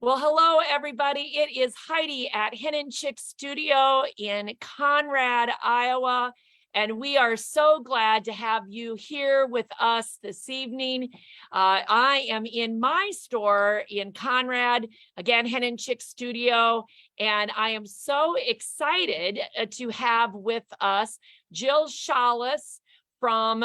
Well, hello, everybody. It is Heidi at Hen Chicks Studio in Conrad, Iowa, and we are so glad to have you here with us this evening. I am in my store in Conrad, again, Hen Chicks Studio, and I am so excited to have with us Jill Shaulis from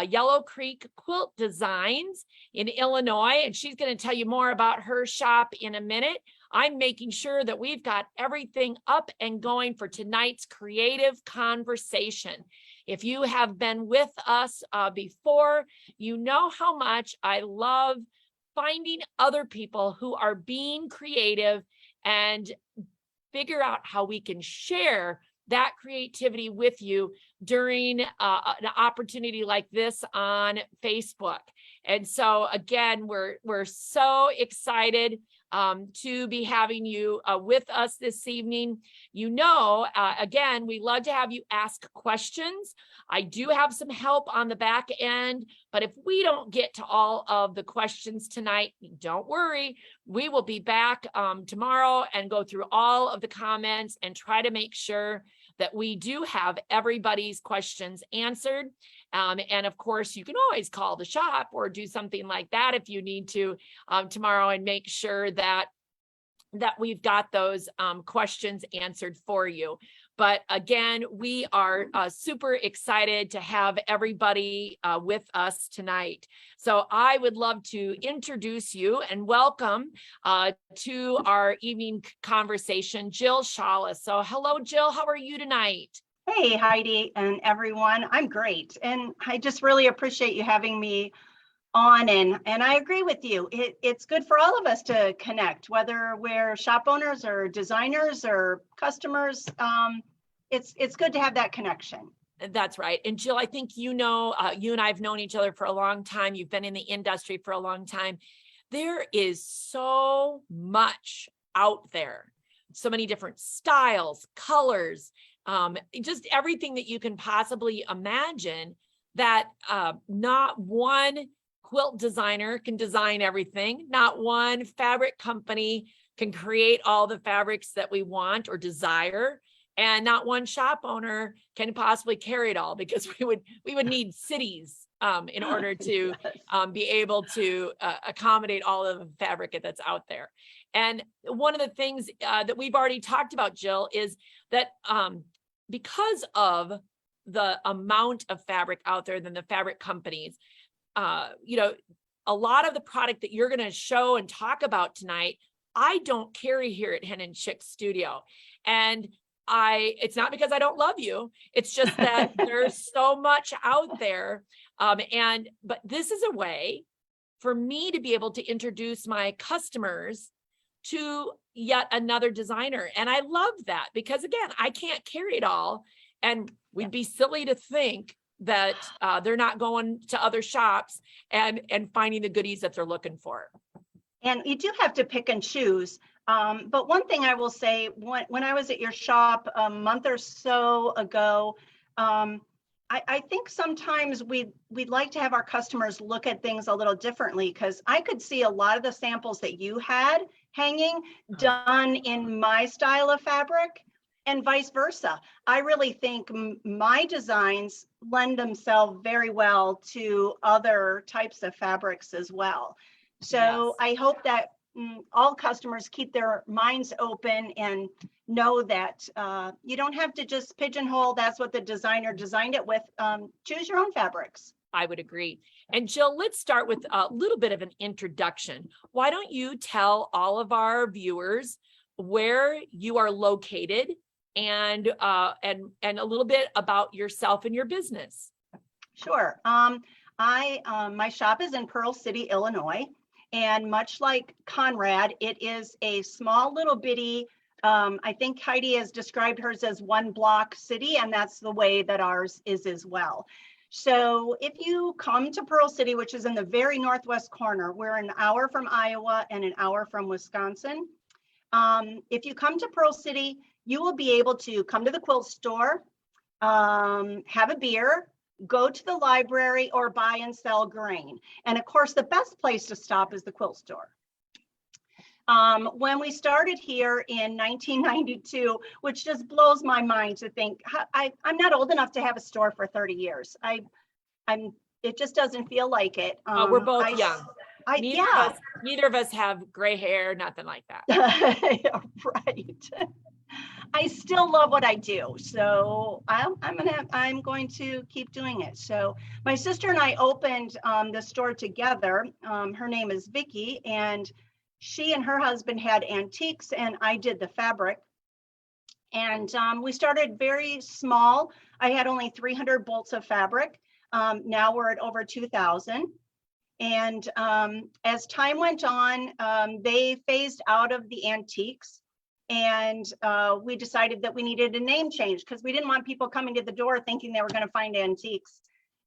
Yellow Creek Quilt Designs in Illinois, and she's going to tell you more about her shop in a minute. I'm making sure that we've got everything up and going for tonight's creative conversation. If you have been with us before, you know how much I love finding other people who are being creative and figure out how we can share that creativity with you during an opportunity like this on Facebook. And so again, we're so excited to be having you with us this evening. You know, again, we love to have you ask questions. I do have some help on the back end, but if we don't get to all of the questions tonight, don't worry. We will be back tomorrow and go through all of the comments and try to make sure that we do have everybody's questions answered. And of course, you can always call the shop or do something like that if you need to tomorrow and make sure that we've got those questions answered for you. But again, we are super excited to have everybody with us tonight. So I would love to introduce you and welcome to our evening conversation, Jill Shaulis. So hello, Jill, how are you tonight? Hey, Heidi and everyone. I'm great. And I just really appreciate you having me on. And I agree with you. It's good for all of us to connect, whether we're shop owners or designers or customers. It's good to have that connection. That's right. And Jill, I think you know, you and I have known each other for a long time. You've been in the industry for a long time. There is so much out there, so many different styles, colors, just everything that you can possibly imagine that not one quilt designer can design everything. Not one fabric company can create all the fabrics that we want or desire. And not one shop owner can possibly carry it all, because we would need cities in order to be able to accommodate all of the fabric that's out there. And one of the things that we've already talked about, Jill, is that because of the amount of fabric out there than the fabric companies, you know, a lot of the product that you're going to show and talk about tonight, I don't carry here at Hen Chicks Studio. And it's not because I don't love you. It's just that there's so much out there. But this is a way for me to be able to introduce my customers to yet another designer. And I love that, because again, I can't carry it all. And we'd be silly to think that they're not going to other shops and finding the goodies that they're looking for. And you do have to pick and choose. But one thing I will say, when I was at your shop a month or so ago, I think sometimes we'd like to have our customers look at things a little differently, because I could see a lot of the samples that you had hanging done in my style of fabric, and vice versa. I really think my designs lend themselves very well to other types of fabrics as well. So yes. I hope that all customers keep their minds open and know that you don't have to just pigeonhole, that's what the designer designed it with. Choose your own fabrics. I would agree. And Jill, let's start with a little bit of an introduction. Why don't you tell all of our viewers where you are located and a little bit about yourself and your business? Sure. My shop is in Pearl City, Illinois. And much like Conrad, it is a small little bitty, I think Heidi has described hers as one block city, and that's the way that ours is as well. So if you come to Pearl City, which is in the very northwest corner, we're an hour from Iowa and an hour from Wisconsin. If you come to Pearl City, you will be able to come to the quilt store, have a beer, go to the library, or buy and sell grain. And of course, the best place to stop is the quilt store. When we started here in 1992, which just blows my mind to think, I'm not old enough to have a store for 30 years. It just doesn't feel like it. We're both young. Yeah. Neither of us have gray hair, nothing like that. Right. I still love what I do, so I'm going to keep doing it. So my sister and I opened the store together. Her name is Becky, and she and her husband had antiques, and I did the fabric. And we started very small. I had only 300 bolts of fabric. Now we're at over 2,000. And as time went on, they phased out of the antiques, and we decided that we needed a name change because we didn't want people coming to the door thinking they were going to find antiques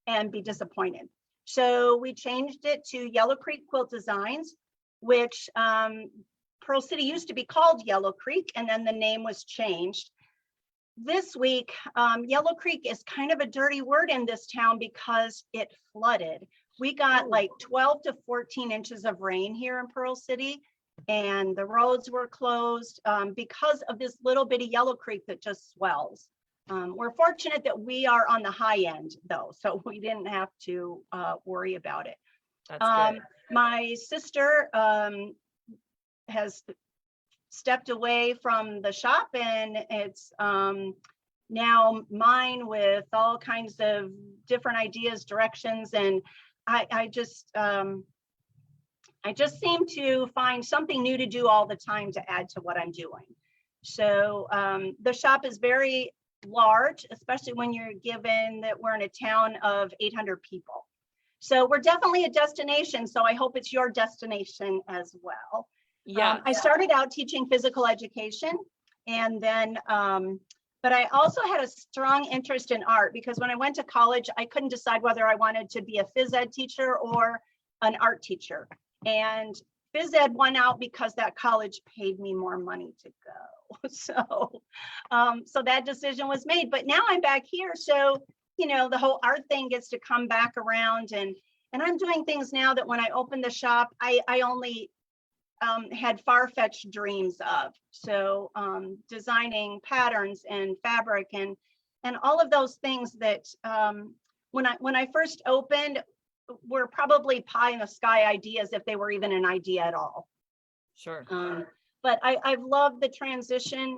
and be disappointed. So we changed it to Yellow Creek Quilt Designs, which Pearl City used to be called Yellow Creek, and then the name was changed. This week, Yellow Creek is kind of a dirty word in this town because it flooded. We got like 12 to 14 inches of rain here in Pearl City, and the roads were closed because of this little bitty Yellow Creek that just swells. We're fortunate that we are on the high end though, so we didn't have to worry about it. That's good. My sister has stepped away from the shop, and it's now mine with all kinds of different ideas, directions, and I just seem to find something new to do all the time to add to what I'm doing. So the shop is very large, especially when you're given that we're in a town of 800 people. So we're definitely a destination. So I hope it's your destination as well. Yeah. I started out teaching physical education, and then but I also had a strong interest in art because when I went to college, I couldn't decide whether I wanted to be a phys ed teacher or an art teacher. And phys ed won out because that college paid me more money to go. So that decision was made. But now I'm back here. So, you know, the whole art thing gets to come back around. And I'm doing things now that when I opened the shop, I only had far-fetched dreams of. So designing patterns and fabric and all of those things that when I first opened were probably pie in the sky ideas if they were even an idea at all. Sure. But I've loved the transition.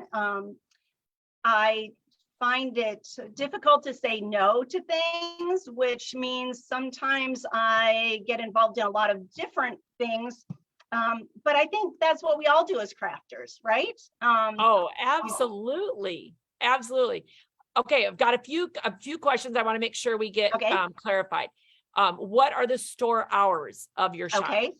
I find it difficult to say no to things, which means sometimes I get involved in a lot of different things. But I think that's what we all do as crafters, right? Oh, absolutely. Absolutely. Okay, I've got a few questions I want to make sure we get clarified. What are the store hours of your shop? Okay.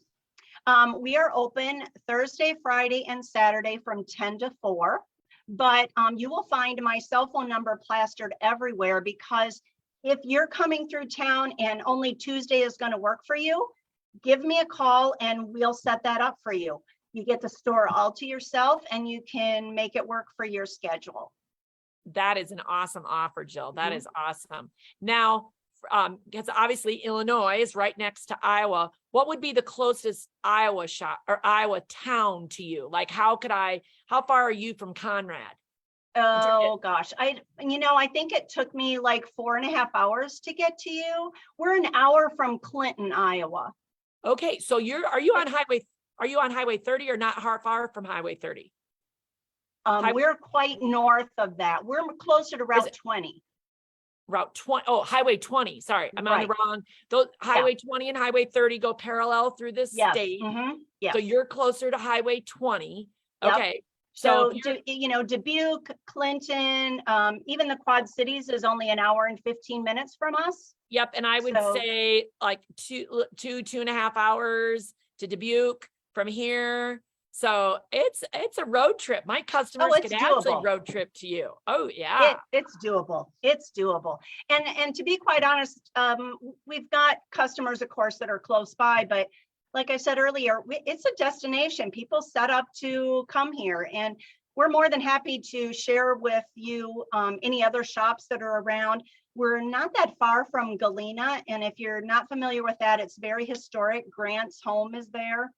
We are open Thursday, Friday, and Saturday from 10 to 4. But you will find my cell phone number plastered everywhere, because if you're coming through town and only Tuesday is going to work for you, give me a call and we'll set that up for you. You get the store all to yourself and you can make it work for your schedule. That is an awesome offer, Jill. That is awesome. Now, because obviously Illinois is right next to Iowa, what would be the closest Iowa shop or Iowa town to you? Like, how far are you from Conrad? Oh gosh, I think it took me like 4.5 hours to get to you. We're an hour from Clinton, Iowa. Okay, so are you on Highway 30 or not far from Highway 30? We're quite north of that. We're closer to Route 20. Route 20. Oh, Highway 20. Sorry, I'm on the wrong. Those Highway 20 and Highway 30 go parallel through this state. Yes. So you're closer to Highway 20. Yep. Okay. So Dubuque, Clinton, even the Quad Cities is only an hour and 15 minutes from us. Yep. And I would say like 2.5 hours to Dubuque from here. So it's a road trip. My customers could actually road trip to you. Oh yeah. It's doable. It's doable. And to be quite honest, we've got customers, of course, that are close by, but like I said earlier, it's a destination. People set up to come here, and we're more than happy to share with you any other shops that are around. We're not that far from Galena, and if you're not familiar with that, it's very historic. Grant's home is there.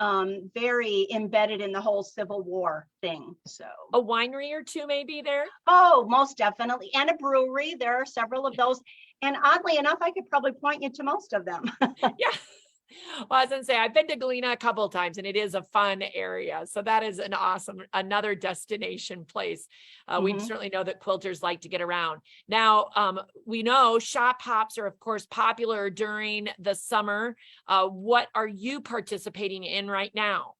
very embedded in the whole Civil War thing. So A winery or two maybe there? oh, most definitely. And a brewery. There are several of those. And oddly enough, I could probably point you to most of them. Yeah. Well, I was gonna say, I've been to Galena a couple of times and it is a fun area. So that is an awesome, another destination place. We Mhm. certainly know that quilters like to get around. Now, we know shop hops are of course popular during the summer. What are you participating in right now?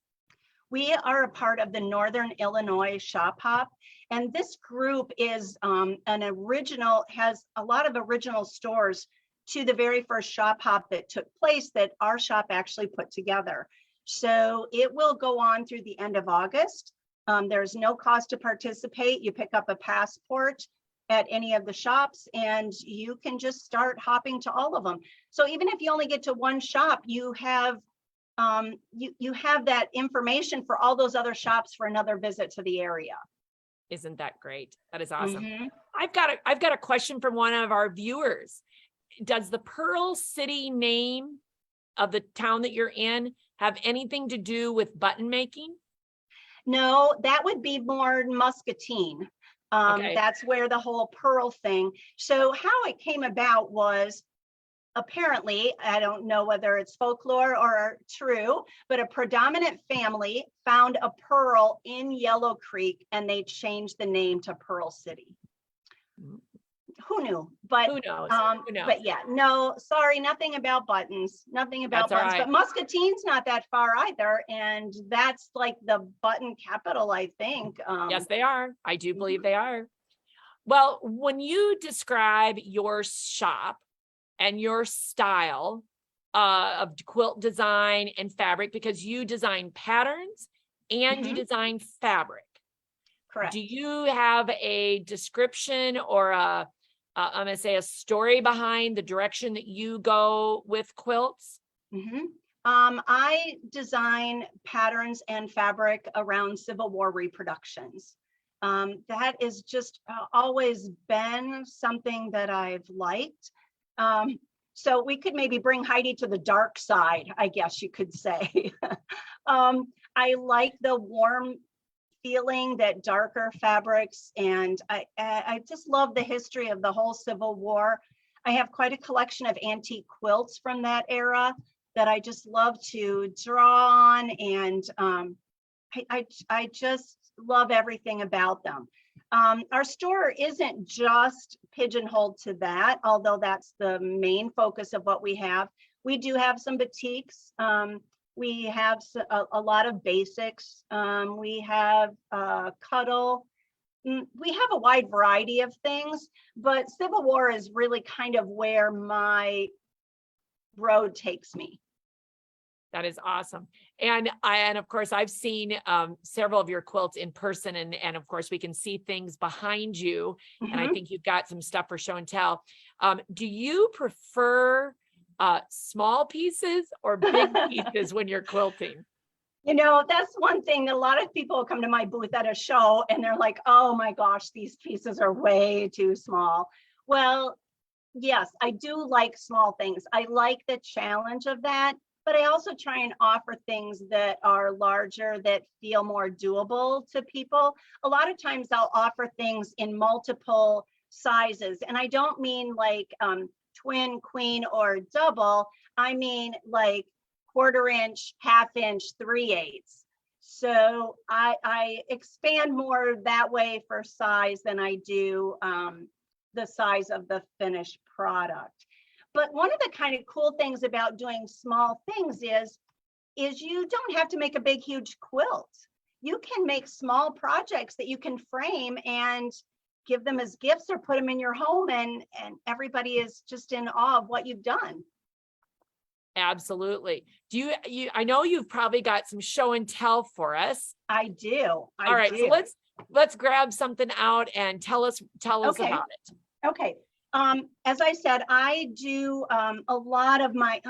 We are a part of the Northern Illinois Shop Hop. And this group is has a lot of original stores to the very first shop hop that took place that our shop actually put together. So it will go on through the end of August. There's no cost to participate. You pick up a passport at any of the shops and you can just start hopping to all of them. So even if you only get to one shop, you have that information for all those other shops for another visit to the area. Isn't that great? That is awesome. Mhm. I've got a question from one of our viewers. Does the Pearl City name of the town that you're in have anything to do with button making? No, that would be more Muscatine. Okay. That's where the whole pearl thing. So how it came about was apparently, I don't know whether it's folklore or true, but a predominant family found a pearl in Yellow Creek and they changed the name to Pearl City. Who knew? But Who knows? Who knows? but yeah, no, sorry, nothing about buttons, nothing about That's all buttons. right. But Muscatine's not that far either, and that's like the button capital, I think. Yes, they are. I do believe they are. Well, when you describe your shop and your style of quilt design and fabric, because you design patterns and you Mhm. design fabric, Correct. do you have a description or I'm going to say a story behind the direction that you go with quilts? Mhm. I design patterns and fabric around Civil War reproductions. That is just always been something that I've liked. So we could maybe bring Heidi to the dark side, I guess you could say. I like the warm feeling that darker fabrics, and I just love the history of the whole Civil War. I have quite a collection of antique quilts from that era that I just love to draw on, and I just love everything about them. Our store isn't just pigeonholed to that, although that's the main focus of what we have. We do have some boutiques. We have a lot of basics. We have cuddle. We have a wide variety of things, but Civil War is really kind of where my road takes me. That is awesome. And of course I've seen several of your quilts in person, and of course we can see things behind you. And I Mhm. think you've got some stuff for show and tell. Do you prefer small pieces or big pieces when you're quilting? You know, that's one thing that a lot of people come to my booth at a show and they're like, oh my gosh, these pieces are way too small. Well, yes, I do like small things. I like the challenge of that, but I also try and offer things that are larger that feel more doable to people. A lot of times I'll offer things in multiple sizes, and I don't mean like twin, queen, or double. I mean like 1/4 inch, 1/2 inch, 3/8. So I expand more that way for size than I do the size of the finished product. But one of the kind of cool things about doing small things is you don't have to make a big, huge quilt. You can make small projects that you can frame and give them as gifts or put them in your home, and everybody is just in awe of what you've done. Absolutely. Do you I know you've probably got some show and tell for us. I do. All right, so let's grab something out and tell us Okay. about it. Okay. As I said, I do a lot of my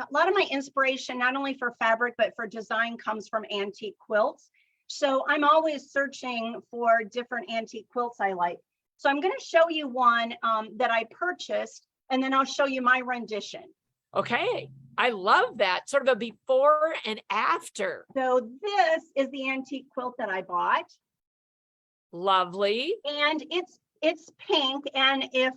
inspiration, not only for fabric, but for design, comes from antique quilts. So I'm always searching for different antique quilts I like. So I'm going to show you one that I purchased, and then I'll show you my rendition. Okay. I love that. Sort of a before and after. So this is the antique quilt that I bought. Lovely. And it's pink. And if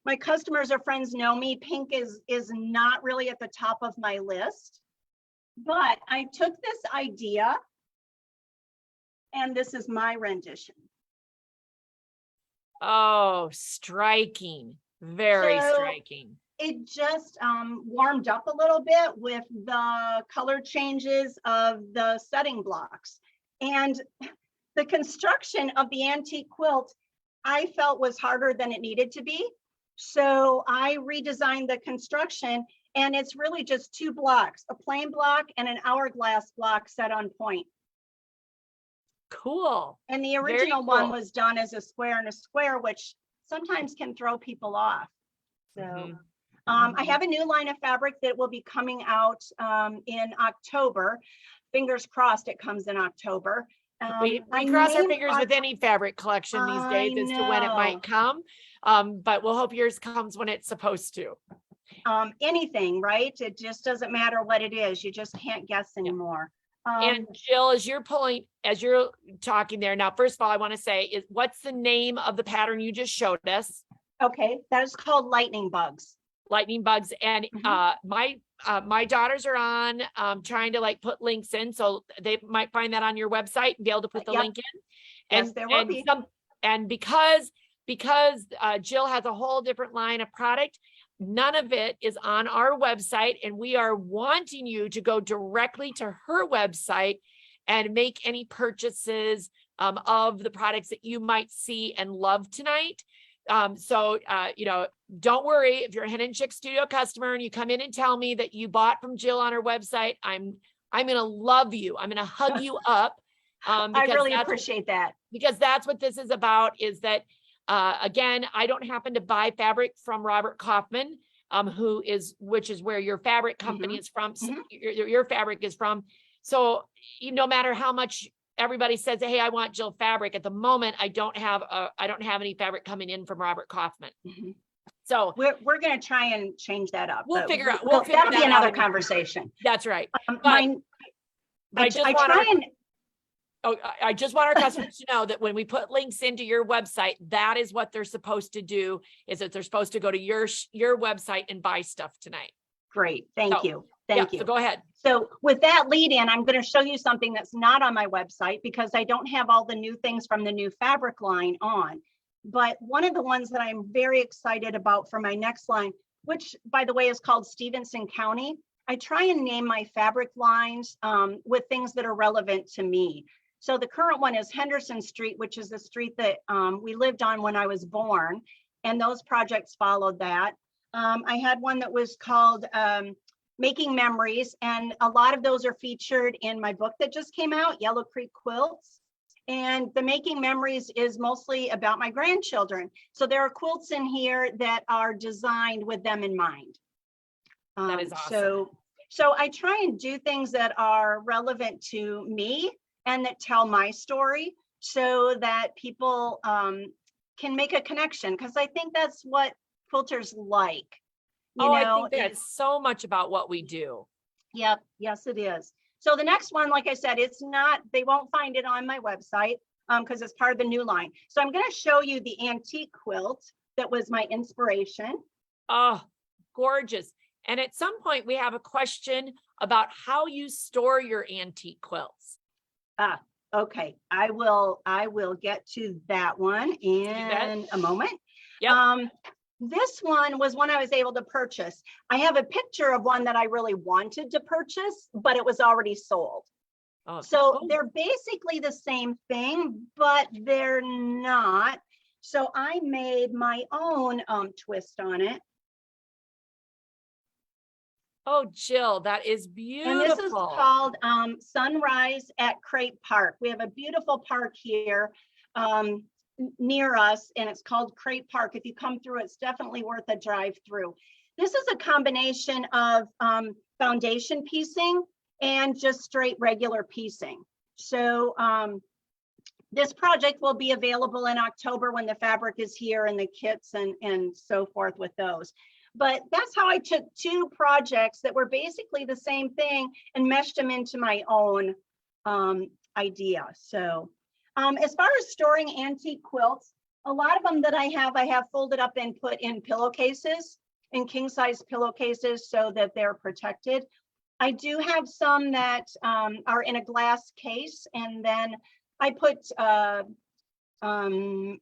my customers or friends know me, pink is not really at the top of my list. But I took this idea, and this is my rendition. Oh, striking. Very So, striking. It just warmed up a little bit with the color changes of the setting blocks. And the construction of the antique quilt, I felt was harder than it needed to be. So I redesigned the construction, and it's really just 2 blocks, a plain block and an hourglass block set on point. Cool. And the original one was done as a square and a square, which sometimes can throw people off. So I have a new line of fabric that will be coming out in October. Fingers crossed it comes in October. We cross our fingers with any fabric collection these days as to when it might come. But we'll hope yours comes when it's supposed to. Anything, right? It just doesn't matter what it is. You just can't guess anymore. And Jill, as you're talking there now, first of all, I want to say what's the name of the pattern you just showed us? Okay, that is called lightning bugs. Lightning bugs. And my daughters are on trying to like put links in, so they might find that on your website and be able to put the link in. Yes, there will be. And because Jill has a whole different line of product, none of it is on our website, and we are wanting you to go directly to her website and make any purchases of the products that you might see and love tonight. So don't worry if you're a Hen Chicks Studio customer and you come in and tell me that you bought from Jill on her website. I'm going to love you. I'm going to hug you up. I really appreciate that. Because that's what this is about, is that, again, I don't happen to buy fabric from Robert Kaufman, which is where your fabric company is from. So your fabric is from. So no matter how much everybody says, hey, I want Jill fabric, at the moment, I don't have any fabric coming in from Robert Kaufman. So we're going to try and change that up. We'll figure out. That'll be another conversation. That's right. I just want our customers to know that when we put links into your website, that is what they're supposed to do, is that they're supposed to go to your website and buy stuff tonight. Great. Thank you. Thank you. So go ahead. So with that lead in, I'm going to show you something that's not on my website because I don't have all the new things from the new fabric line on. But one of the ones that I'm very excited about for my next line, which by the way is called Stevenson County, I try and name my fabric lines with things that are relevant to me. So the current one is Henderson Street, which is the street that we lived on when I was born. And those projects followed that. I had one that was called Making Memories. And a lot of those are featured in my book that just came out, Yellow Creek Quilts. And the Making Memories is mostly about my grandchildren. So there are quilts in here that are designed with them in mind. That is awesome. So I try and do things that are relevant to me and that tell my story so that people can make a connection, because I think that's what quilters like. I think that's so much about what we do. Yep. Yes, it is. So the next one, like I said, they won't find it on my website because it's part of the new line. So I'm going to show you the antique quilt that was my inspiration. Oh, gorgeous. And at some point we have a question about how you store your antique quilts. Okay. I will get to that one in a moment. Yep. This one was one I was able to purchase. I have a picture of one that I really wanted to purchase, but it was already sold. Oh, so they're basically the same thing, but they're not. So I made my own twist on it. Oh, Jill, that is beautiful. And this is called Sunrise at Crepe Park. We have a beautiful park here near us, and it's called Crepe Park. If you come through, it's definitely worth a drive through. This is a combination of foundation piecing and just straight regular piecing. So this project will be available in October when the fabric is here and the kits and so forth with those. But that's how I took two projects that were basically the same thing and meshed them into my own idea. So as far as storing antique quilts, a lot of them that I have folded up and put in pillowcases, in king size pillowcases, so that they're protected. I do have some that are in a glass case, and then I put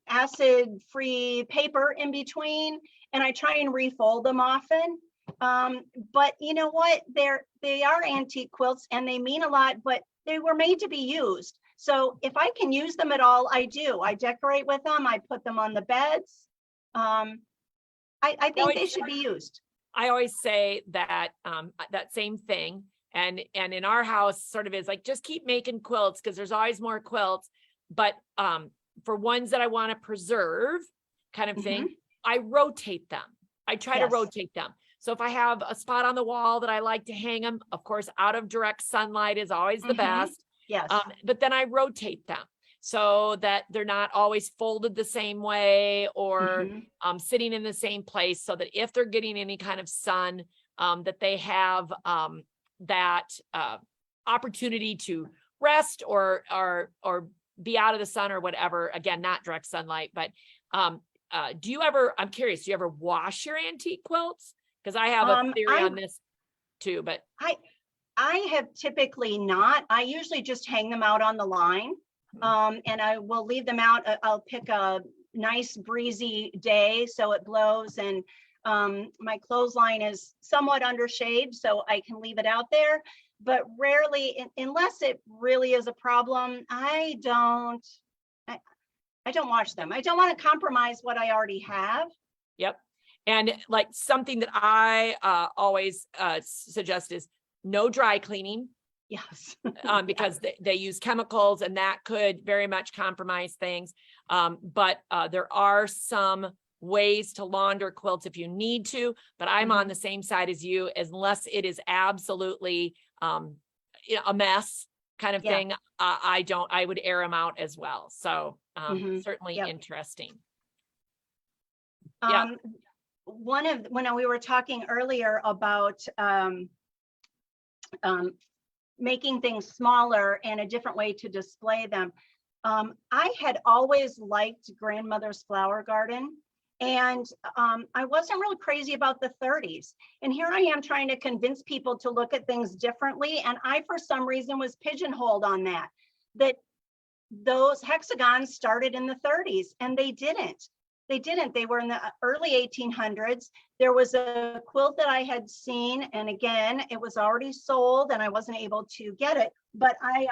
acid-free paper in between, and I try and refold them often. But you know what? They are antique quilts and they mean a lot, but they were made to be used. So if I can use them at all, I do. I decorate with them. I put them on the beds. I think they should be used. I always say that that same thing. And in our house sort of is like, just keep making quilts because there's always more quilts. But for ones that I want to preserve kind of thing, I rotate them. I try to rotate them. So if I have a spot on the wall that I like to hang them, of course, out of direct sunlight is always the best. Yes. But then I rotate them so that they're not always folded the same way or sitting in the same place, so that if they're getting any kind of sun, that they have that opportunity to rest or be out of the sun or whatever. Again, not direct sunlight, but do you ever, I'm curious, do you ever wash your antique quilts? Because I have a theory on this too, but I have typically not. I usually just hang them out on the line, and I will leave them out. I'll pick a nice breezy day so it blows, and my clothesline is somewhat under shade, so I can leave it out there. But rarely, unless it really is a problem, I don't wash them. I don't want to compromise what I already have. Yep. And like something that I always suggest is no dry cleaning. Yes. Because they use chemicals and that could very much compromise things. But there are some ways to launder quilts if you need to, but I'm on the same side as you, unless it is absolutely a mess kind of thing. I would air them out as well. So certainly interesting. When we were talking earlier about making things smaller and a different way to display them, I had always liked grandmother's flower garden. And I wasn't really crazy about the 30s. And here I am trying to convince people to look at things differently. And I, for some reason, was pigeonholed on that those hexagons started in the 30s, and they didn't. They were in the early 1800s. There was a quilt that I had seen, and again, it was already sold and I wasn't able to get it. But I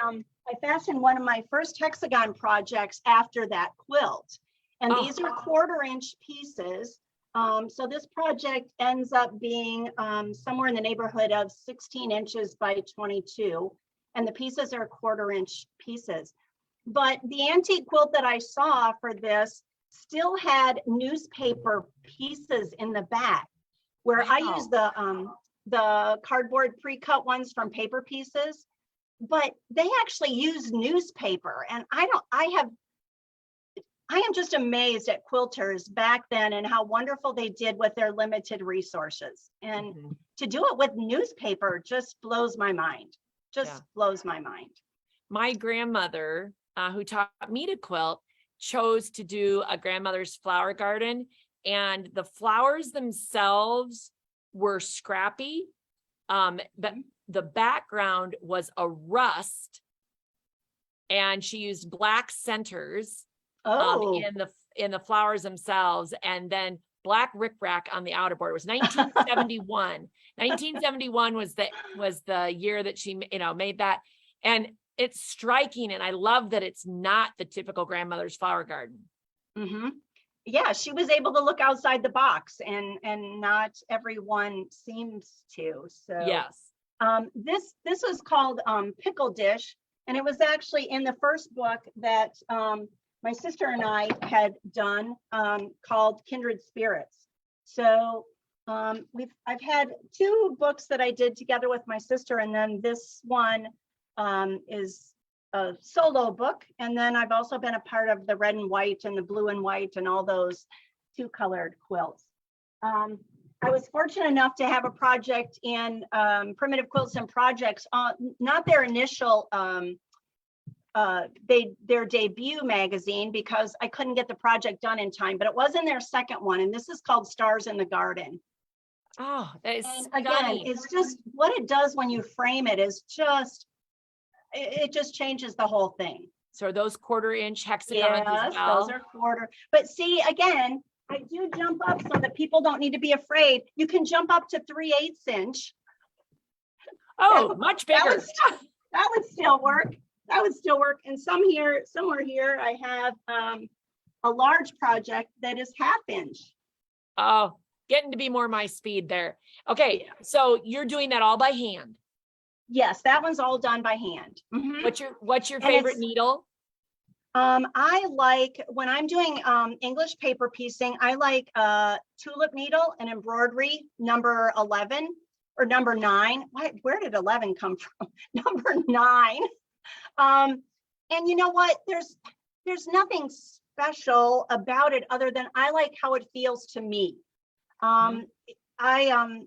fashioned one of my first hexagon projects after that quilt. And these are 1/4-inch pieces. So this project ends up being somewhere in the neighborhood of 16 inches by 22. And the pieces are 1/4-inch pieces. But the antique quilt that I saw for this still had newspaper pieces in the back, where I used the cardboard pre-cut ones from Paper Pieces, but they actually use newspaper. And I am just amazed at quilters back then and how wonderful they did with their limited resources. And to do it with newspaper just blows my mind. Blows my mind. My grandmother, who taught me to quilt, chose to do a grandmother's flower garden, and the flowers themselves were scrappy, but the background was a rust, and she used black centers in the flowers themselves, and then black rickrack on the outer border. It was 1971. 1971 was the year that she made that, and it's striking. And I love that it's not the typical grandmother's flower garden. Yeah, she was able to look outside the box, and not everyone seems to. So yes, this was called Pickle Dish, and it was actually in the first book that my sister and I had done, called Kindred Spirits. So I've had 2 books that I did together with my sister, and then this one is a solo book. And then I've also been a part of the red and white and the blue and white and all those 2-colored quilts. I was fortunate enough to have a project in Primitive Quilts and Projects, not their initial, their debut magazine, because I couldn't get the project done in time, but it was in their second one, and this is called Stars in the Garden. Oh, that is And again, stunning. it's just what it does when you frame it is just, it just changes the whole thing. So are those 1/4-inch hexagons as Yes, well? those are 1/4. But see, again, I do jump up so that people don't need to be afraid. You can jump up to 3/8 inch. Oh, much bigger. That would still work. That would still work. And somewhere here, I have a large project that is 1/2 inch. Oh, getting to be more my speed there. Okay, so you're doing that all by hand. Yes, that one's all done by hand. Mhm. What's your And favorite it's- needle? I like, when I'm doing English paper piecing, I like tulip needle and embroidery number 11 or number 9. Where did 11 come from? Number 9. And you know what? There's nothing special about it other than I like how it feels to me. I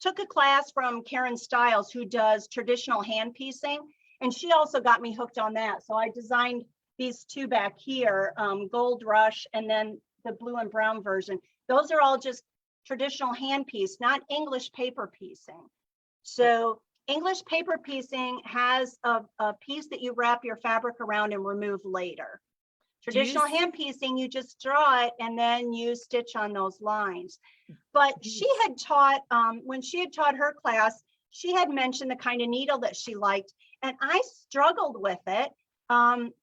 took a class from Karen Stiles, who does traditional hand piecing, and she also got me hooked on that. So I designed these two back here, Gold Rush, and then the blue and brown version. Those are all just traditional hand piece, not English paper piecing. So English paper piecing has a piece that you wrap your fabric around and remove later. Traditional hand piecing, you just draw it and then you stitch on those lines. But she had taught, when she had taught her class, she had mentioned the kind of needle that she liked, and I struggled with it.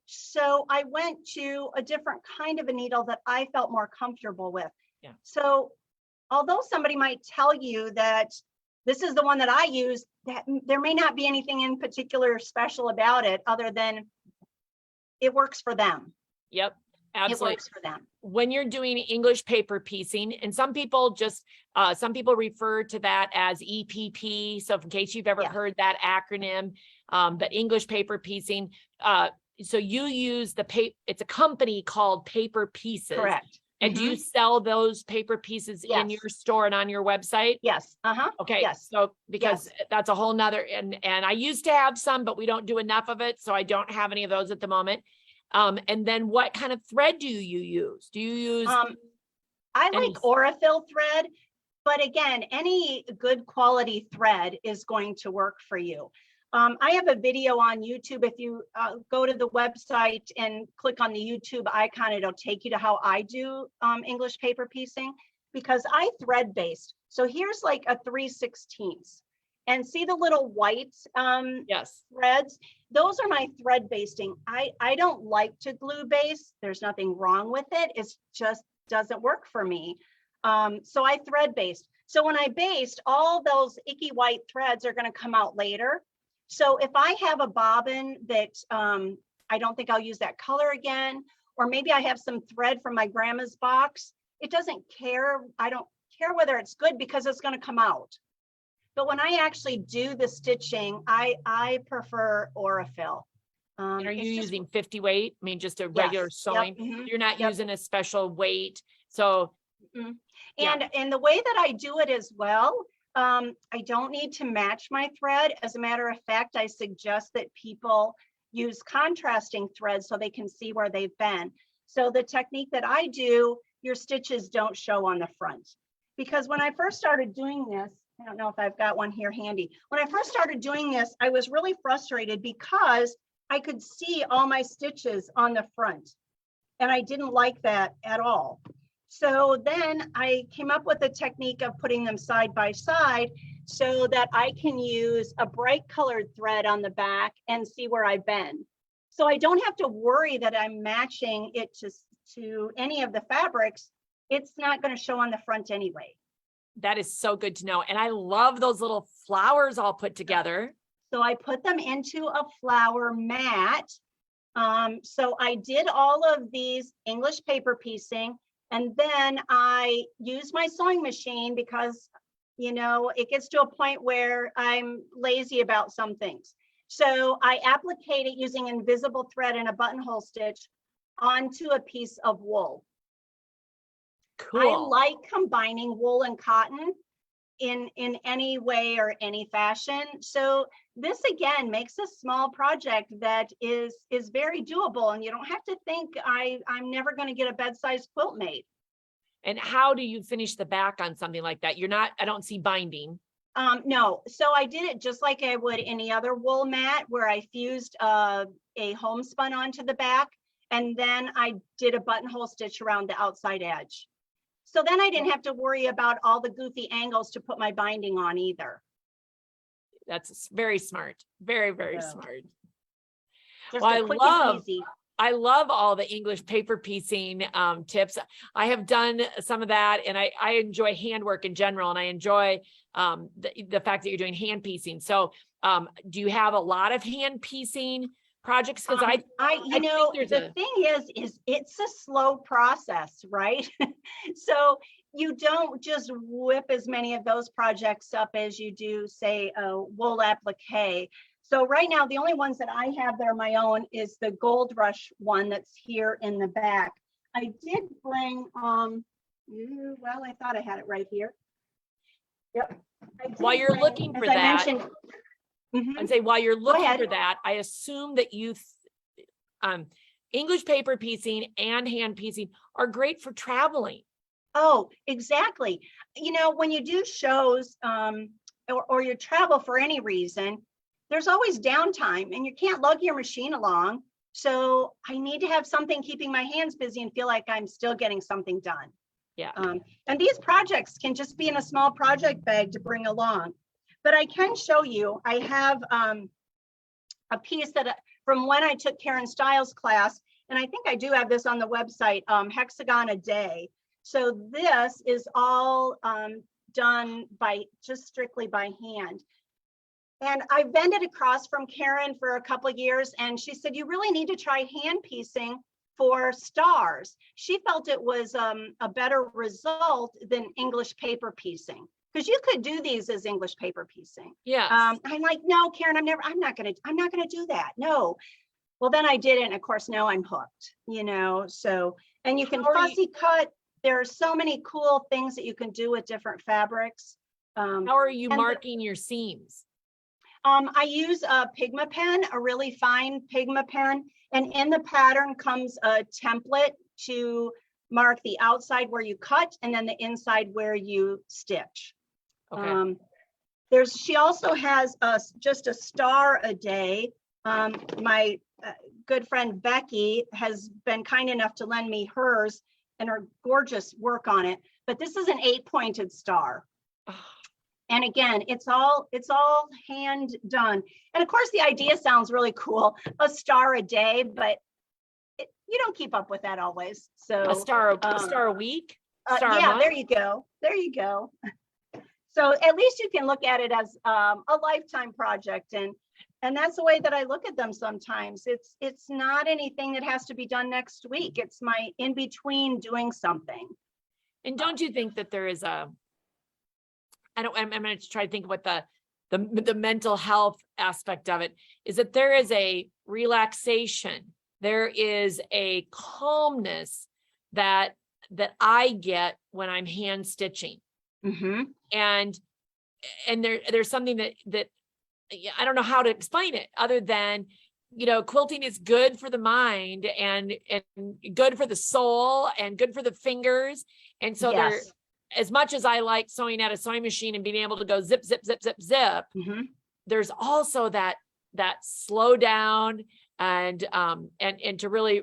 So I went to a different kind of a needle that I felt more comfortable with. Yeah. So although somebody might tell you that this is the one that I use, that there may not be anything in particular special about it other than it works for them. Yep, absolutely. It works for them. When you're doing English paper piecing, and some people refer to that as EPP. So in case you've ever heard that acronym, but English paper piecing, so you use it's a company called Paper Pieces. Correct. And do you sell those paper pieces in your store and on your website? Yes. Okay. Yes. So because that's a whole nother, and I used to have some, but we don't do enough of it. So I don't have any of those at the moment. And then what kind of thread do you use? Do you use? I like Aurifil thread, but again, any good quality thread is going to work for you. I have a video on YouTube. If you go to the website and click on the YouTube icon, it'll take you to how I do English paper piecing, because I thread based. So here's like a 3/16. And see the little white threads? Those are my thread basting. I don't like to glue base. There's nothing wrong with it. It's just doesn't work for me. So I thread based. So when I baste, all those icky white threads are going to come out later. So if I have a bobbin that I don't think I'll use that color again, or maybe I have some thread from my grandma's box, it doesn't care. I don't care whether it's good because it's going to come out. But when I actually do the stitching, I prefer Aurifil. And are you using 50 weight? I mean, just a regular sewing. You're not using a special weight. So, and the way that I do it as well, I don't need to match my thread. As a matter of fact, I suggest that people use contrasting threads so they can see where they've been. So the technique that I do, your stitches don't show on the front. Because when I first started doing this, I don't know if I've got one here handy. When I first started doing this, I was really frustrated because I could see all my stitches on the front, and I didn't like that at all. So then I came up with a technique of putting them side by side so that I can use a bright colored thread on the back and see where I've been. So I don't have to worry that I'm matching it to any of the fabrics. It's not going to show on the front anyway. That is so good to know. And I love those little flowers all put together. So I put them into a flower mat. So I did all of these English paper piecing, and then I use my sewing machine because, you know, it gets to a point where I'm lazy about some things. So I applicate it using invisible thread and a buttonhole stitch onto a piece of wool. I Cool. like combining wool and cotton in any way or any fashion. So this again makes a small project that is very doable, and you don't have to think I'm never going to get a bed-sized quilt made. And how do you finish the back on something like that? I don't see binding. No, so I did it just like I would any other wool mat, where I fused a homespun onto the back, and then I did a buttonhole stitch around the outside edge. So then I didn't have to worry about all the goofy angles to put my binding on either. That's very smart. Very, very Yeah. smart. Just Well, a quick and easy. I love all the English paper piecing tips. I have done some of that, and I enjoy handwork in general, and I enjoy the fact that you're doing hand piecing. So do you have a lot of hand piecing projects? Because the thing is it's a slow process, right? So you don't just whip as many of those projects up as you do, say, a wool applique. So right now, the only ones that I have that are my own is the Gold Rush one that's here in the back. I did bring, well, I thought I had it right here. Yep. While you're looking for that, Mhm. I'd say while you're looking ahead. for that, I assume that English paper piecing and hand piecing are great for traveling. Oh, exactly. You know, when you do shows or you travel for any reason, there's always downtime and you can't lug your machine along. So I need to have something keeping my hands busy and feel like I'm still getting something done. Yeah. And these projects can just be in a small project bag to bring along. But I can show you, I have a piece that from when I took Karen Stiles' class, and I think I do have this on the website, hexagon a day. So this is all done by just strictly by hand. And I've vended across from Karen for a couple of years, and she said, you really need to try hand piecing for stars. She felt it was a better result than English paper piecing, because you could do these as English paper piecing. Yeah. I'm like, no, Karen, I'm not gonna do that. No. Well, then I did it, and of course now I'm hooked, you know. So, and you can fussy cut. There are so many cool things that you can do with different fabrics. How are you marking your seams? I use a Pigma pen, a really fine Pigma pen, and in the pattern comes a template to mark the outside where you cut and then the inside where you stitch. Okay. She also has just a star a day. My good friend Becky has been kind enough to lend me hers and her gorgeous work on it. But this is an 8-pointed star. And again, it's all hand done. And of course, the idea sounds really cool, a star a day, but you don't keep up with that always. So a star a week? Star yeah, there you go. There you go. So at least you can look at it as a lifetime project. And that's the way that I look at them sometimes. It's not anything that has to be done next week. It's my in between doing something. And don't you think that there is I'm going to try to think what the mental health aspect of it is, that there is a relaxation, there is a calmness that I get when I'm hand stitching. Mm-hmm. And there's something that I don't know how to explain it other than, you know, quilting is good for the mind and good for the soul and good for the fingers. And so Yes. as much as I like sewing at a sewing machine and being able to go zip, zip, zip, zip, zip, Mm-hmm. there's also that slow down and to really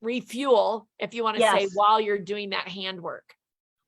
refuel, if you want to say, Yes. while you're doing that handwork.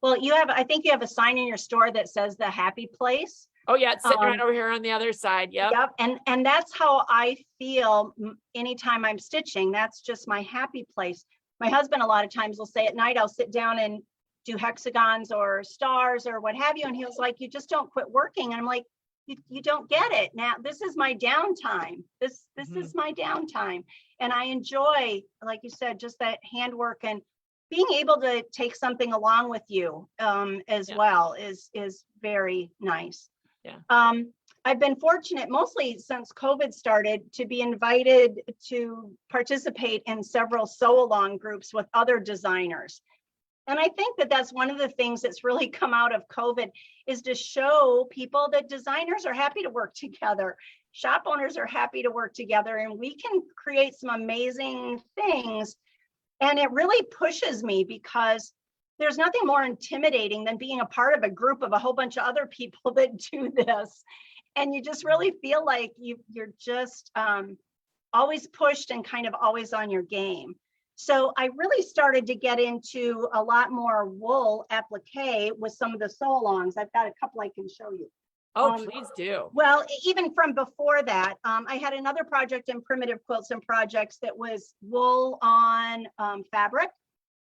Well, I think you have a sign in your store that says the happy place. Oh yeah, it's sitting right over here on the other side. Yep. Yep. And that's how I feel anytime I'm stitching. That's just my happy place. My husband a lot of times will say at night, I'll sit down and do hexagons or stars or what have you. And he was like, you just don't quit working. And I'm like, you don't get it. Now, this is my downtime. This is my downtime. And I enjoy, like you said, just that handwork and being able to take something along with you as well is very nice. Yeah. I've been fortunate, mostly since COVID started, to be invited to participate in several sew along groups with other designers. And I think that that's one of the things that's really come out of COVID, is to show people that designers are happy to work together. Shop owners are happy to work together, and we can create some amazing things. And it really pushes me, because there's nothing more intimidating than being a part of a group of a whole bunch of other people that do this. And you just really feel like you're just always pushed and kind of always on your game. So I really started to get into a lot more wool applique with some of the sew-alongs. I've got a couple I can show you. Oh, please do. Well, even from before that, I had another project in Primitive Quilts and Projects that was wool on fabric,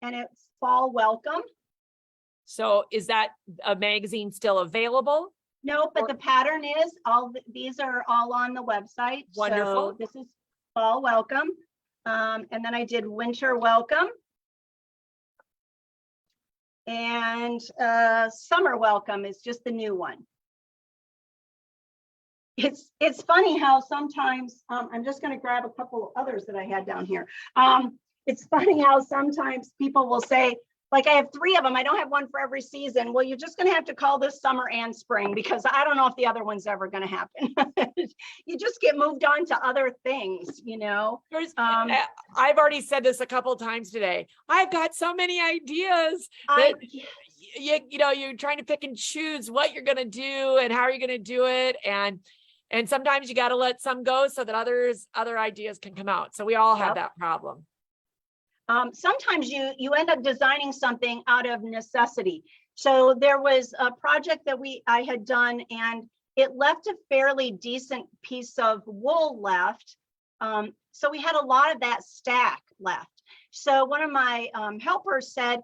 and it's Fall Welcome. So is that a magazine still available? No, but the pattern is these are all on the website. Wonderful. So this is Fall Welcome. And then I did Winter Welcome. And Summer Welcome is just the new one. It's funny how sometimes, I'm just going to grab a couple others that I had down here. It's funny how sometimes people will say, like, I have 3 of them. I don't have one for every season. Well, you're just going to have to call this summer and spring, because I don't know if the other one's ever going to happen. You just get moved on to other things, you know. I've already said this a couple of times today. I've got so many ideas that you know, you're trying to pick and choose what you're going to do and how you're going to do it. And sometimes you got to let some go so that other ideas can come out. So we all have that problem. Sometimes you end up designing something out of necessity. So there was a project that I had done, and it left a fairly decent piece of wool left. So we had a lot of that stack left. So one of my helpers said,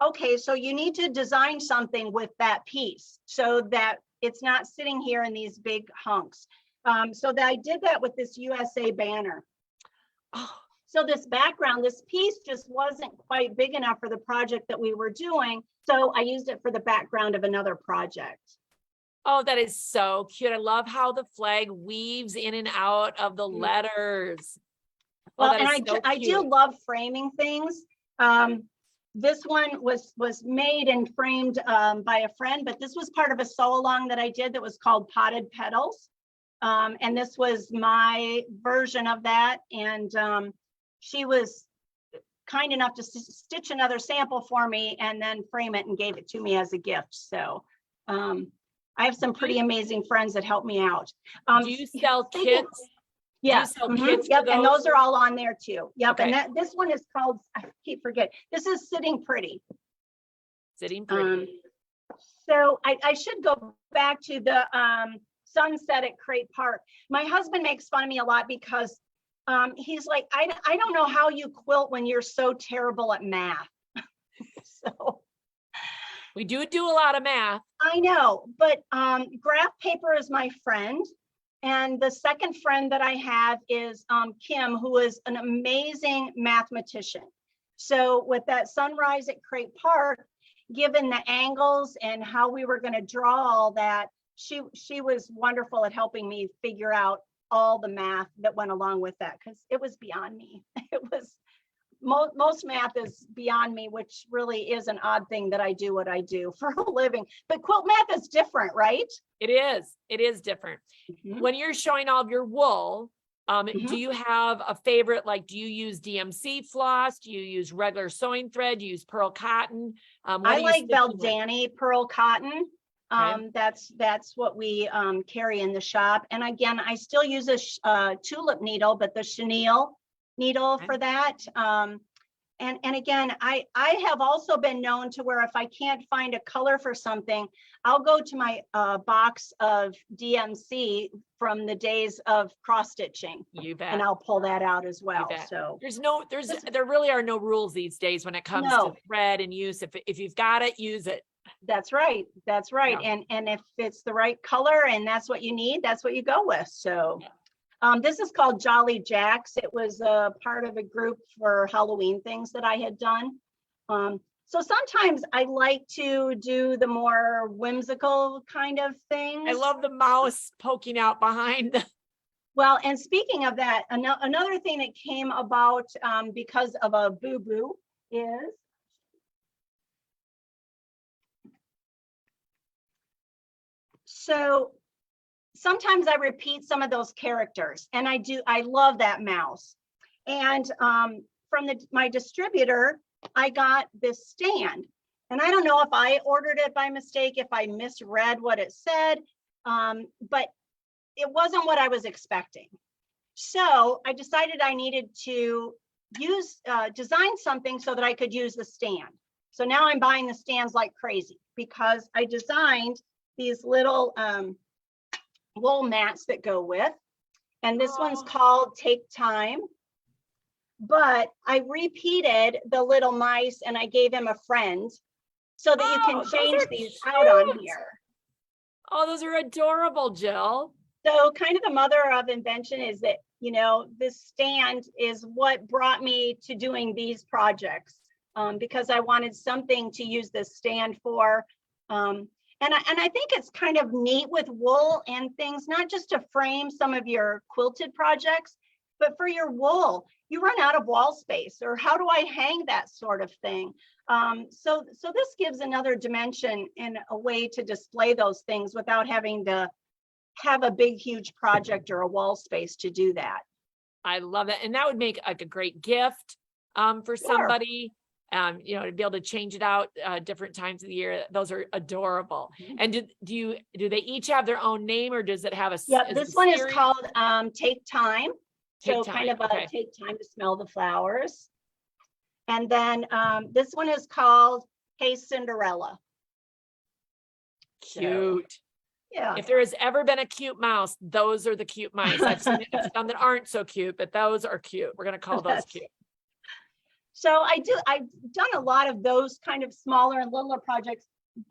okay, so you need to design something with that piece so that it's not sitting here in these big hunks. So that I did that with this USA banner. Oh. So this background, this piece just wasn't quite big enough for the project that we were doing. So I used it for the background of another project. Oh, that is so cute. I love how the flag weaves in and out of the letters. Well, and I do love framing things. This one was made and framed by a friend, but this was part of a sew along that I did that was called Potted Petals. And this was my version of that. And she was kind enough to stitch another sample for me and then frame it and gave it to me as a gift. So I have some pretty amazing friends that help me out. Do you sell kits? Yeah. Kits. Yep. And those are all on there too. Yep. Okay. And this one is called, I keep forgetting. This is Sitting Pretty. Sitting Pretty. So I should go back to the sunset at Crepe Park. My husband makes fun of me a lot because he's like, I don't know how you quilt when you're so terrible at math. So we do a lot of math. I know, but graph paper is my friend. And the second friend that I have is Kim, who is an amazing mathematician. So with that sunrise at Crepe Park, given the angles and how we were going to draw all that, she was wonderful at helping me figure out all the math that went along with that, because it was beyond me. It was most math is beyond me, which really is an odd thing that I do what I do for a living. But quilt math is different, right? It is different. Mm-hmm. When you're showing all of your wool, do you have a favorite? Like, do you use DMC floss? Do you use regular sewing thread? Do you use pearl cotton? I like Valdani pearl cotton. Okay. That's what we carry in the shop. And again, I still use a tulip needle, but the chenille needle for that. And again, I have also been known to where if I can't find a color for something, I'll go to my box of DMC from the days of cross stitching. You bet. And I'll pull that out as well. So there really are no rules these days when it comes to thread and use. If you've got it, use it. That's right. That's right. Yeah. And if it's the right color and that's what you need, that's what you go with. So this is called Jolly Jacks. It was a part of a group for Halloween things that I had done. So sometimes I like to do the more whimsical kind of things. I love the mouse poking out behind. Well, and speaking of that, another thing that came about because of a boo-boo is So sometimes I repeat some of those characters, and I love that mouse. And from my distributor, I got this stand. And I don't know if I ordered it by mistake, if I misread what it said, but it wasn't what I was expecting. So I decided I needed to design something so that I could use the stand. So now I'm buying the stands like crazy because I designed these little wool mats that go with, and this one's called Take Time. But I repeated the little mice and I gave him a friend so that you can change these out on here. Oh, those are adorable, Jill. So kind of the mother of invention is that, you know, this stand is what brought me to doing these projects, because I wanted something to use this stand for. And I think it's kind of neat with wool and things, not just to frame some of your quilted projects, but for your wool. You run out of wall space, or how do I hang that sort of thing? So this gives another dimension and a way to display those things without having to have a big, huge project or a wall space to do that. I love it. And that would make like a great gift for somebody, you know, to be able to change it out different times of the year. Those are adorable. Mm-hmm. And do they each have their own name, or does it have a? Yeah, this one is called Take Time. So kind of take time to smell the flowers. And then this one is called Hey Cinderella. Cute. So, yeah. If there has ever been a cute mouse, those are the cute mice. I've seen some that aren't so cute, but those are cute. We're going to call those cute. So I've done a lot of those kind of smaller and littler projects,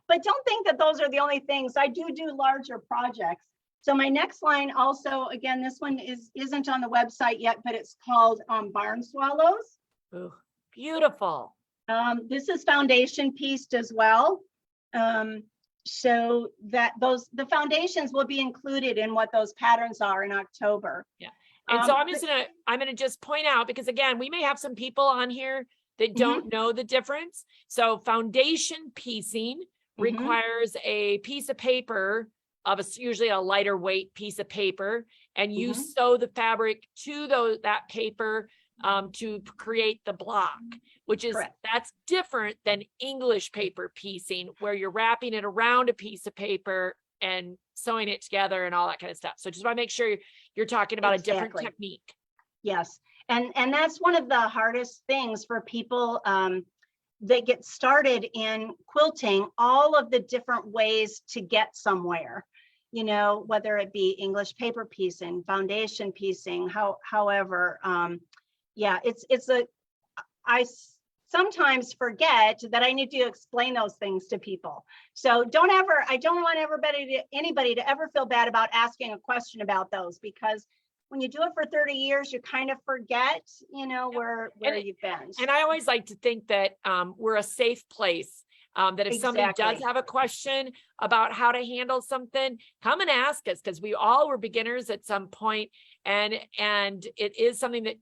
but don't think that those are the only things. I do larger projects. So my next line also, again, this one isn't on the website yet, but it's called Barn Swallows. Ooh, beautiful. This is foundation pieced as well. So that the foundations will be included in what those patterns are in October. Yeah. And so I'm gonna just point out, because again, we may have some people on here that don't know the difference. So foundation piecing requires a piece of paper of usually a lighter weight piece of paper, and you sew the fabric to that paper to create the block, which is that's different than English paper piecing, where you're wrapping it around a piece of paper and sewing it together and all that kind of stuff. So just want to make sure you're talking about a different technique. Yes, and that's one of the hardest things for people that get started in quilting, all of the different ways to get somewhere. You know, whether it be English paper piecing, foundation piecing, however, yeah, I sometimes forget that I need to explain those things to people. So I don't want anybody to ever feel bad about asking a question about those, because when you do it for 30 years, you kind of forget, you know, where you've been. And I always like to think that we're a safe place. That if somebody does have a question about how to handle something, come and ask us, because we all were beginners at some point, and it is something that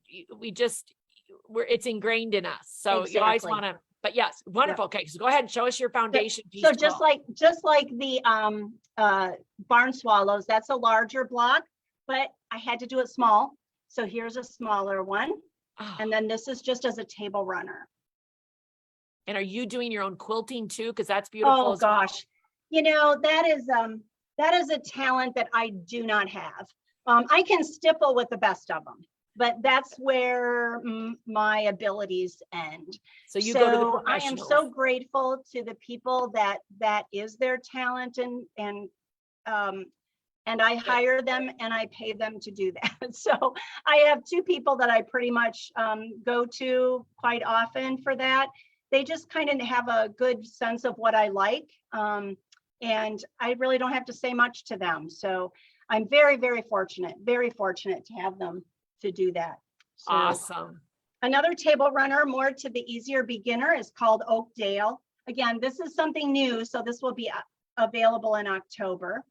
it's ingrained in us. So you always want to. But yes, wonderful. Yep. Okay, so go ahead and show us your foundation piece. So just like the barn swallows, that's a larger block, but I had to do it small. So here's a smaller one, and then this is just as a table runner. And are you doing your own quilting too? Because that's beautiful. Oh gosh, you know, that is a talent that I do not have. I can stipple with the best of them, but that's where my abilities end. So you go to the professionals. I am so grateful to the people that is their talent, and I hire them and I pay them to do that. So I have two people that I pretty much go to quite often for that. They just kind of have a good sense of what I like. And I really don't have to say much to them. So I'm very, very fortunate to have them to do that. So, awesome. Another table runner, more to the easier beginner, is called Oakdale. Again, this is something new, so this will be available in October.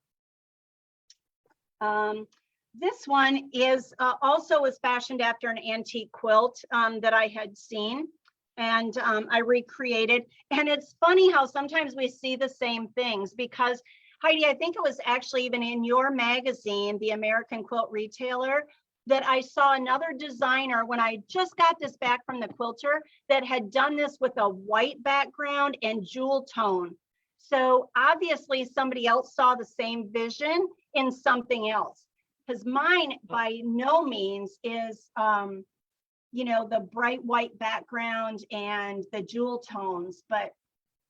This one is also was fashioned after an antique quilt that I had seen. And I recreated. And it's funny how sometimes we see the same things, because Heidi, I think it was actually even in your magazine, the American Quilt Retailer, that I saw another designer when I just got this back from the quilter that had done this with a white background and jewel tone. So obviously somebody else saw the same vision in something else, because mine by no means is, the bright white background and the jewel tones, but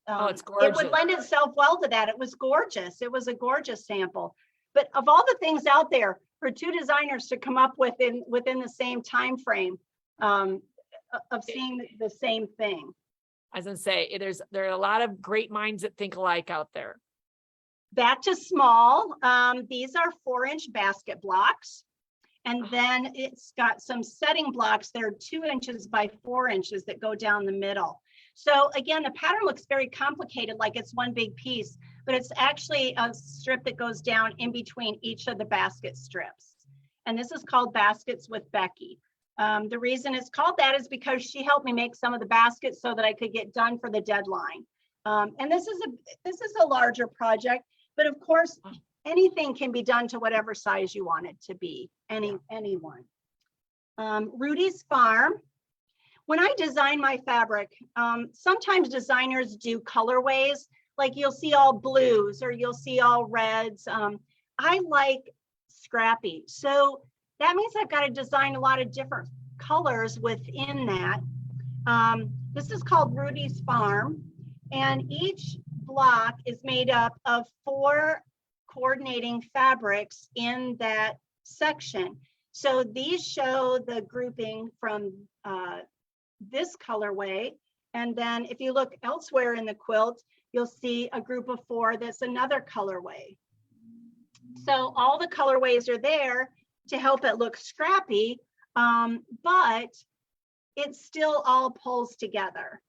it's gorgeous. it would lend itself well to that. It was gorgeous. It was a gorgeous sample. But of all the things out there, for two designers to come up with within the same time frame of seeing the same thing. I was gonna say, there are a lot of great minds that think alike out there. Back to small. These are 4-inch basket blocks. And then it's got some setting blocks. They're 2 inches by 4 inches that go down the middle. So again, the pattern looks very complicated, like it's one big piece, but it's actually a strip that goes down in between each of the basket strips. And this is called Baskets with Becky. The reason it's called that is because she helped me make some of the baskets so that I could get done for the deadline. And this is a larger project, but of course, anything can be done to whatever size you want it to be, anyone. Rudy's Farm. When I design my fabric, sometimes designers do colorways, like you'll see all blues or you'll see all reds. I like scrappy. So that means I've got to design a lot of different colors within that. This is called Rudy's Farm, and each block is made up of 4 coordinating fabrics in that section. So these show the grouping from this colorway. And then if you look elsewhere in the quilt, you'll see a group of 4 that's another colorway. So all the colorways are there to help it look scrappy, but it still all pulls together.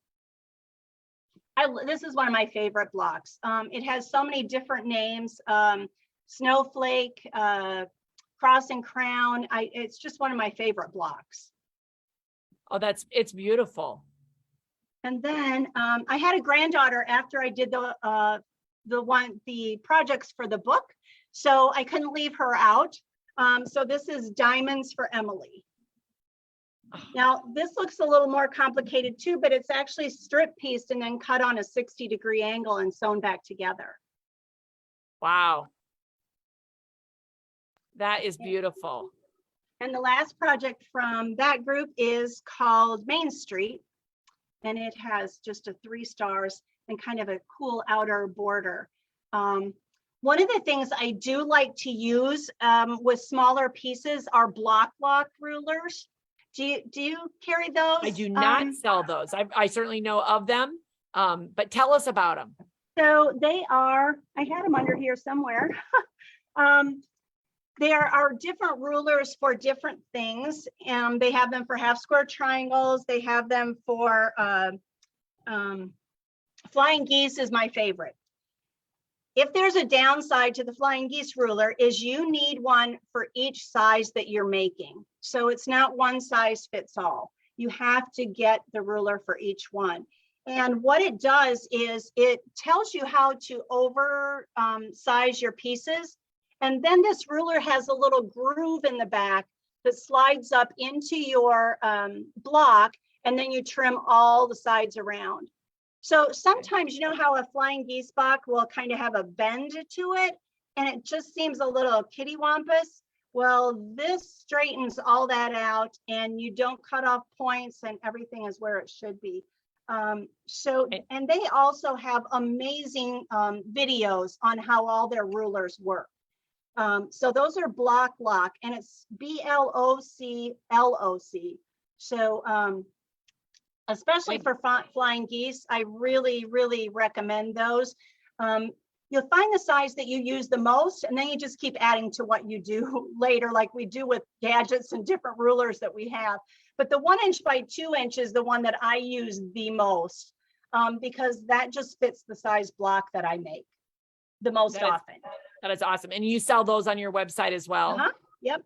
This is one of my favorite blocks. It has so many different names, Snowflake, Cross and Crown. It's just one of my favorite blocks. Oh, it's beautiful. And then I had a granddaughter after I did the projects for the book, so I couldn't leave her out. So this is Diamonds for Emily. Now this looks a little more complicated too, but it's actually strip pieced and then cut on a 60-degree angle and sewn back together. Wow. That is beautiful. And the last project from that group is called Main Street. And it has just a 3 stars and kind of a cool outer border. One of the things I do like to use with smaller pieces are block rulers. Do you carry those? I do not sell those. I certainly know of them, but tell us about them. So they are, I had them under here somewhere. There are different rulers for different things. They have them for half square triangles. They have them for flying geese is my favorite. If there's a downside to the flying geese ruler is you need one for each size that you're making. So it's not one size fits all. You have to get the ruler for each one. And what it does is it tells you how to size your pieces. And then this ruler has a little groove in the back that slides up into your block, and then you trim all the sides around. So sometimes, you know how a flying geese block will kind of have a bend to it, and it just seems a little kittywampus. Well, this straightens all that out, and you don't cut off points, and everything is where it should be. And they also have amazing videos on how all their rulers work. So those are Block Lock, and it's BLOC. So especially for flying geese, I really, really recommend those. You'll find the size that you use the most, and then you just keep adding to what you do later, like we do with gadgets and different rulers that we have. But the 1 inch by 2 inch is the one that I use the most because that just fits the size block that I make the most often. That is awesome. And you sell those on your website as well? Yep.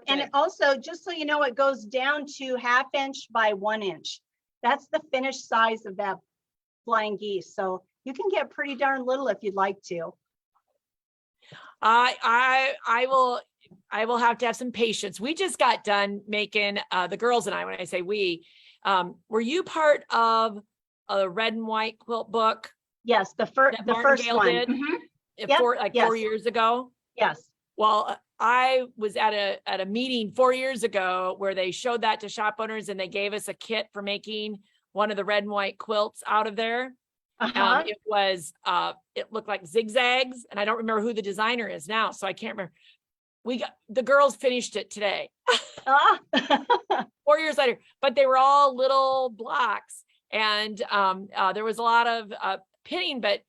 And it also, just so you know, it goes down to 1/2 inch by 1 inch. That's the finished size of that flying geese. So you can get pretty darn little if you'd like to. I will have to have some patience. We just got done making, the girls and I, when I say we, were you part of a red and white quilt book Yes, the first Martingale one. did? Mhm. Yep. Yep, 4 yes. years ago? Yes. Well, I was at a meeting 4 years ago where they showed that to shop owners and they gave us a kit for making one of the red and white quilts out of there. Uh-huh. It was, it looked like zigzags, and I don't remember who the designer is now, so I can't remember. The girls finished it today, Ah. 4 years later, but they were all little blocks. And there was a lot of pinning, but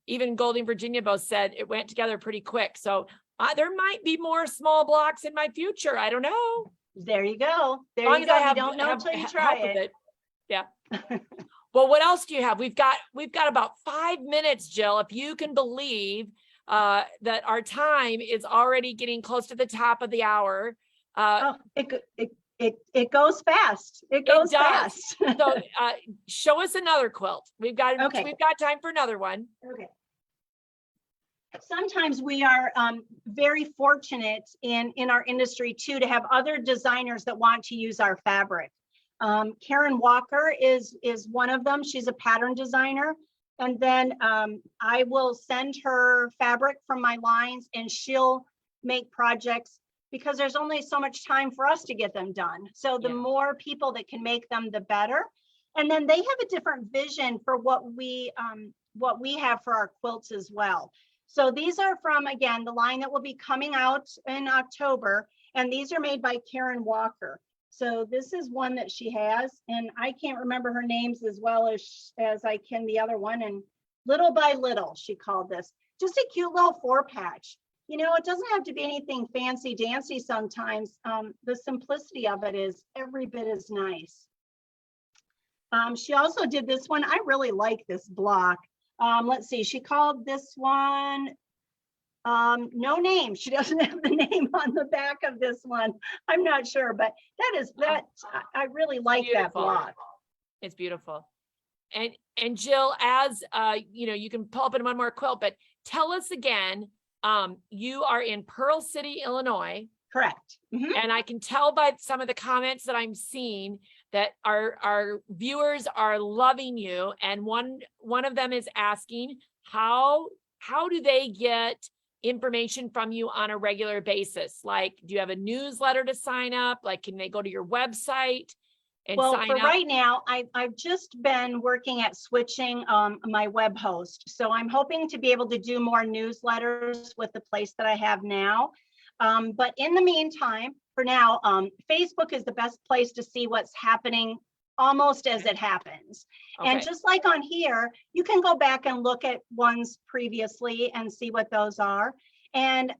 even Golding, Virginia both said it went together pretty quick. So there might be more small blocks in my future. I don't know. There you go. There As long you as go. I You have, don't know have until you help try with it. it. Yeah. Well, what else do you have? We've got about 5 minutes, Jill, if you can believe that our time is already getting close to the top of the hour. Oh, it goes fast. It goes fast. So show us another quilt. We've got time for another one. Okay. Sometimes we are very fortunate in our industry too to have other designers that want to use our fabric. Karen Walker is one of them. She's a pattern designer. And then I will send her fabric from my lines and she'll make projects because there's only so much time for us to get them done. So the more people that can make them, the better. And then they have a different vision for what we have for our quilts as well. So these are from, again, the line that will be coming out in October. And these are made by Karen Walker. So this is one that she has, and I can't remember her names as well as I can the other one. And Little by Little, she called this. Just a cute little 4-patch. You know, it doesn't have to be anything fancy dancy sometimes. The simplicity of it is every bit as nice. She also did this one. I really like this block. Let's see, she called this one, no name. She doesn't have the name on the back of this one. I'm not sure, but I really like that block. It's beautiful. And Jill, as you can pull up in one more quilt, but tell us again, you are in Pearl City, Illinois. Correct. Mm-hmm. And I can tell by some of the comments that I'm seeing that our viewers are loving you. And one of them is asking, how do they get information from you on a regular basis? Like, do you have a newsletter to sign up? Like, can they go to your website and sign up? Right now, I've just been working at switching my web host. So I'm hoping to be able to do more newsletters with the place that I have now. But in the meantime, for now, Facebook is the best place to see what's happening almost as it happens. Okay. And just like on here, you can go back and look at ones previously and see what those are. And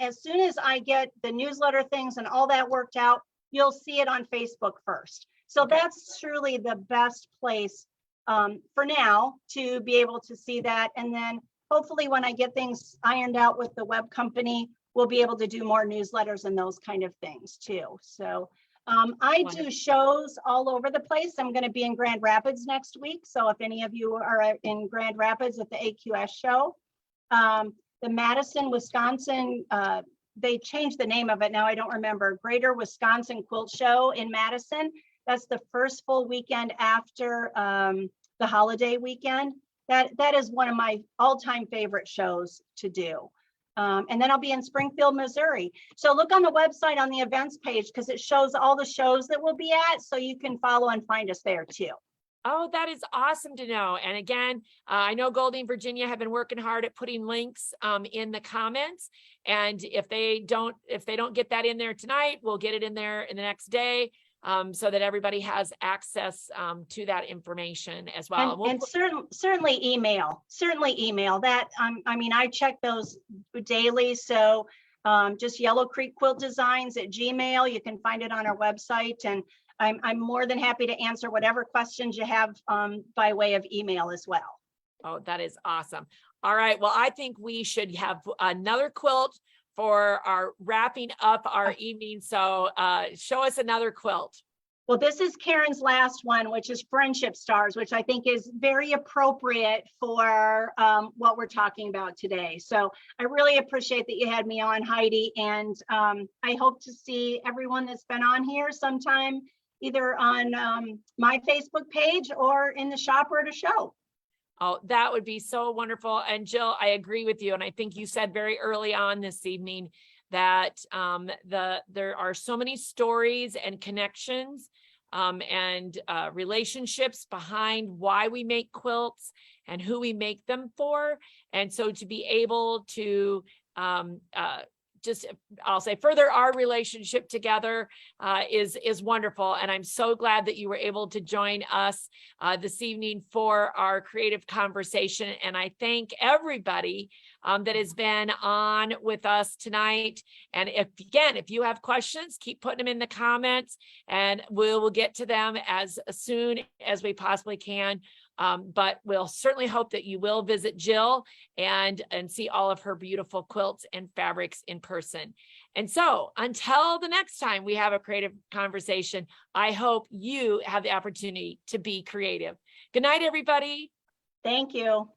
as soon as I get the newsletter things and all that worked out, you'll see it on Facebook first. So that's truly the best place for now to be able to see that. And then hopefully when I get things ironed out with the web company, we'll be able to do more newsletters and those kind of things too. So I do shows all over the place. I'm going to be in Grand Rapids next week. So if any of you are in Grand Rapids at the AQS show, the Madison, Wisconsin, they changed the name of it. Now I don't remember. Greater Wisconsin Quilt Show in Madison. That's the first full weekend after the holiday weekend. That is one of my all-time favorite shows to do. And then I'll be in Springfield, Missouri. So look on the website on the events page because it shows all the shows that we'll be at. So you can follow and find us there too. Oh, that is awesome to know. And again, I know Golding, Virginia have been working hard at putting links in the comments. And if they don't get that in there tonight, we'll get it in there in the next day. So that everybody has access to that information as well. And certainly email that. I mean, I check those daily. So just Yellow Creek Quilt Designs at Gmail. You can find it on our website. And I'm more than happy to answer whatever questions you have by way of email as well. Oh, that is awesome. All right. Well, I think we should have another quilt for our wrapping up our evening. So show us another quilt. Well, this is Karen's last one, which is Friendship Stars, which I think is very appropriate for what we're talking about today. So I really appreciate that you had me on, Heidi, and I hope to see everyone that's been on here sometime, either on my Facebook page or in the shop or at a show. Oh, that would be so wonderful. And Jill, I agree with you. And I think you said very early on this evening that there are so many stories and connections and relationships behind why we make quilts and who we make them for. And so to be able to just, I'll say, further our relationship together is wonderful. And I'm so glad that you were able to join us this evening for our creative conversation. And I thank everybody that has been on with us tonight. And if you have questions, keep putting them in the comments and we will get to them as soon as we possibly can. But we'll certainly hope that you will visit Jill and see all of her beautiful quilts and fabrics in person. And so until the next time we have a creative conversation, I hope you have the opportunity to be creative. Good night, everybody. Thank you.